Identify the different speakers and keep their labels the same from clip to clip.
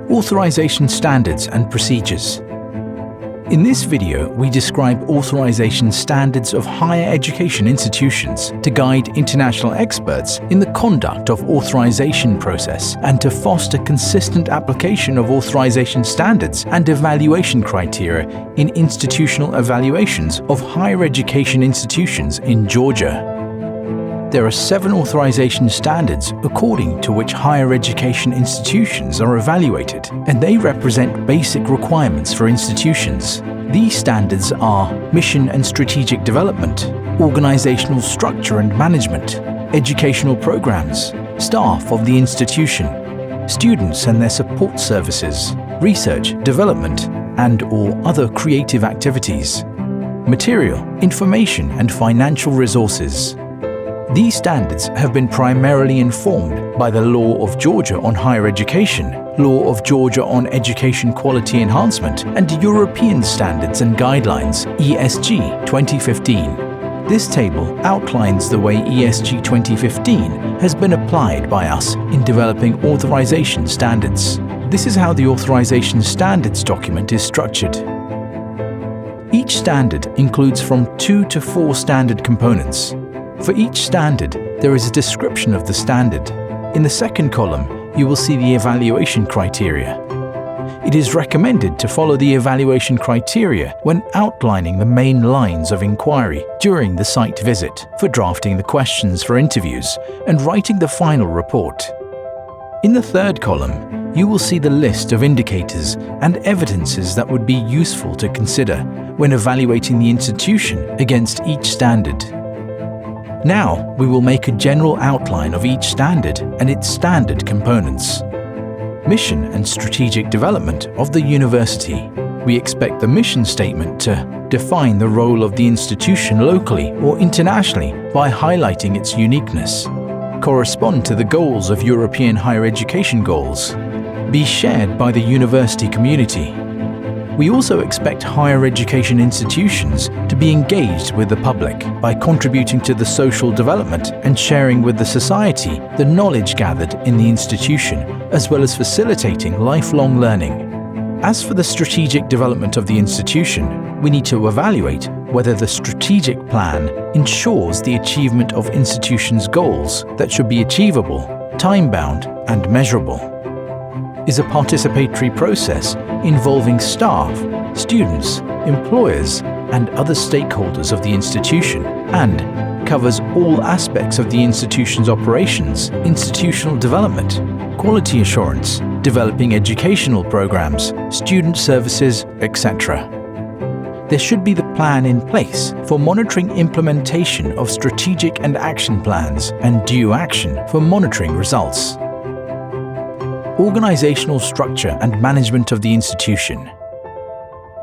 Speaker 1: Authorization Standards and Procedures. In this video, we describe authorization standards of higher education institutions to guide international experts in the conduct of authorization process and to foster consistent application of authorization standards and evaluation criteria in institutional evaluations of higher education institutions in Georgia. There are 7 authorization standards according to which higher education institutions are evaluated, and they represent basic requirements for institutions. These standards are mission and strategic development, organizational structure and management, educational programs, staff of the institution, students and their support services, research, development, and/or other creative activities, material, information, and financial resources. These standards have been primarily informed by the Law of Georgia on Higher Education, Law of Georgia on Education Quality Enhancement, and European Standards and Guidelines (ESG) 2015. This table outlines the way ESG 2015 has been applied by us in developing authorization standards. This is how the authorization standards document is structured. Each standard includes from 2 to 4 standard components. For each standard, there is a description of the standard. In the second column, you will see the evaluation criteria. It is recommended to follow the evaluation criteria when outlining the main lines of inquiry during the site visit, for drafting the questions for interviews, and writing the final report. In the third column, you will see the list of indicators and evidences that would be useful to consider when evaluating the institution against each standard. Now, we will make a general outline of each standard and its standard components. Mission and strategic development of the university. We expect the mission statement to define the role of the institution locally or internationally by highlighting its uniqueness, correspond to the goals of European higher education goals, be shared by the university community. We also expect higher education institutions to be engaged with the public by contributing to the social development and sharing with the society the knowledge gathered in the institution, as well as facilitating lifelong learning. As for the strategic development of the institution, we need to evaluate whether the strategic plan ensures the achievement of institution's goals that should be achievable, time-bound, and measurable. Is a participatory process involving staff, students, employers, and other stakeholders of the institution, and covers all aspects of the institution's operations, institutional development, quality assurance, developing educational programs, student services, etc. There should be the plan in place for monitoring implementation of strategic and action plans and due action for monitoring results. Organizational structure and management of the institution.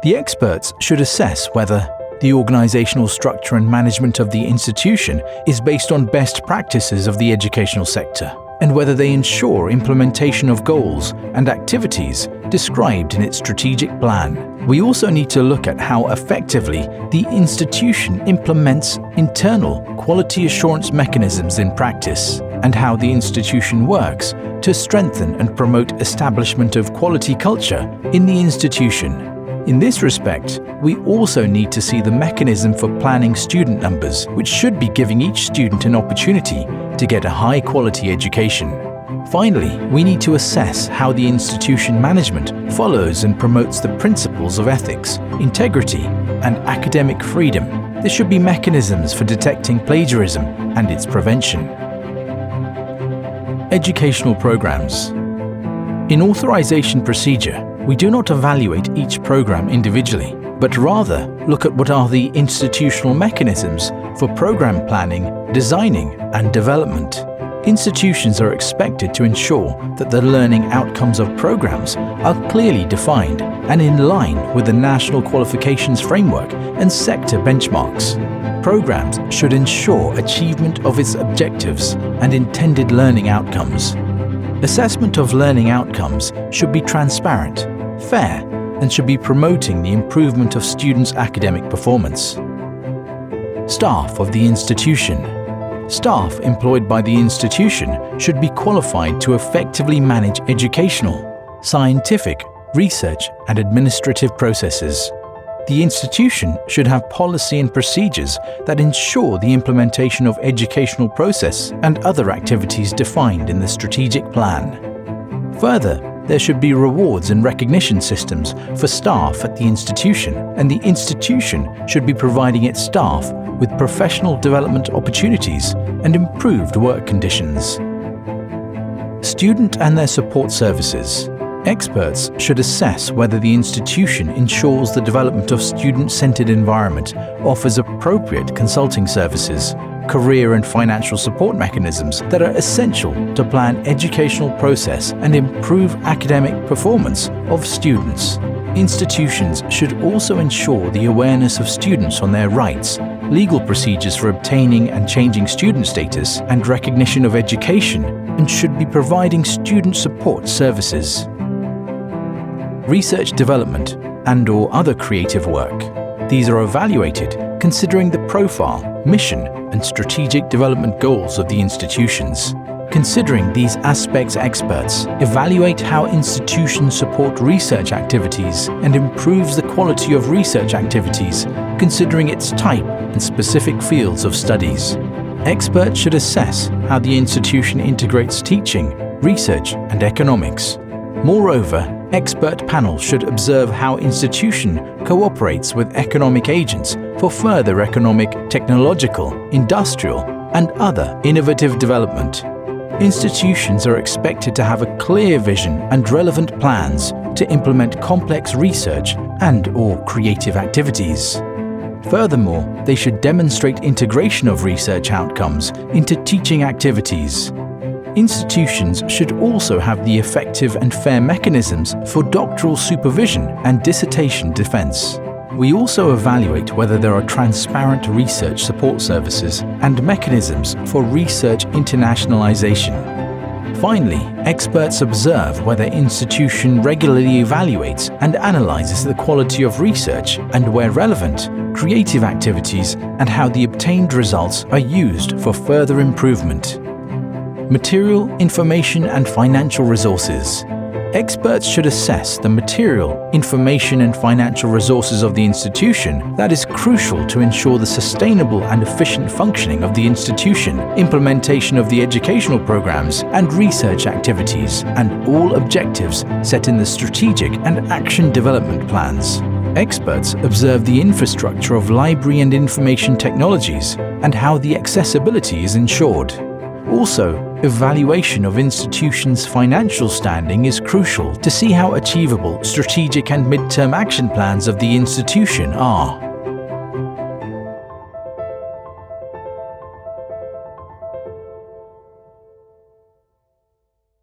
Speaker 1: The experts should assess whether the organizational structure and management of the institution is based on best practices of the educational sector, and whether they ensure implementation of goals and activities described in its strategic plan. We also need to look at how effectively the institution implements internal quality assurance mechanisms in practice, and how the institution works to strengthen and promote establishment of quality culture in the institution. In this respect, we also need to see the mechanism for planning student numbers, which should be giving each student an opportunity to get a high-quality education. Finally, we need to assess how the institution management follows and promotes the principles of ethics, integrity, and academic freedom. There should be mechanisms for detecting plagiarism and its prevention. Educational programs. In authorization procedure, we do not evaluate each program individually, but rather look at what are the institutional mechanisms for program planning, designing, and development. Institutions are expected to ensure that the learning outcomes of programs are clearly defined and in line with the National Qualifications Framework and sector benchmarks. Programs should ensure achievement of its objectives and intended learning outcomes. Assessment of learning outcomes should be transparent, fair, and should be promoting the improvement of students' academic performance. Staff of the institution. Staff employed by the institution should be qualified to effectively manage educational, scientific, research, and administrative processes. The institution should have policy and procedures that ensure the implementation of educational process and other activities defined in the strategic plan. Further, there should be rewards and recognition systems for staff at the institution, and the institution should be providing its staff with professional development opportunities and improved work conditions. Student and their support services. Experts should assess whether the institution ensures the development of student-centered environment, offers appropriate consulting services, career and financial support mechanisms that are essential to plan educational process and improve academic performance of students. Institutions should also ensure the awareness of students on their rights, legal procedures for obtaining and changing student status, and recognition of education, and should be providing student support services. Research development and/or other creative work. These are evaluated considering the profile, mission, and strategic development goals of the institutions. Considering these aspects, experts evaluate how institutions support research activities and improves the quality of research activities, considering its type and specific fields of studies. Experts should assess how the institution integrates teaching, research, and economics. Moreover, expert panels should observe how institution cooperates with economic agents for further economic, technological, industrial, and other innovative development. Institutions are expected to have a clear vision and relevant plans to implement complex research and/or creative activities. Furthermore, they should demonstrate integration of research outcomes into teaching activities. Institutions should also have the effective and fair mechanisms for doctoral supervision and dissertation defense. We also evaluate whether there are transparent research support services and mechanisms for research internationalization. Finally, experts observe whether institution regularly evaluates and analyzes the quality of research and, where relevant, creative activities, and how the obtained results are used for further improvement. Material, information, and financial resources. Experts should assess the material, information, and financial resources of the institution that is crucial to ensure the sustainable and efficient functioning of the institution, implementation of the educational programs and research activities, and all objectives set in the strategic and action development plans. Experts observe the infrastructure of library and information technologies and how the accessibility is ensured. Also, evaluation of institutions' financial standing is crucial to see how achievable strategic and mid-term action plans of the institution are.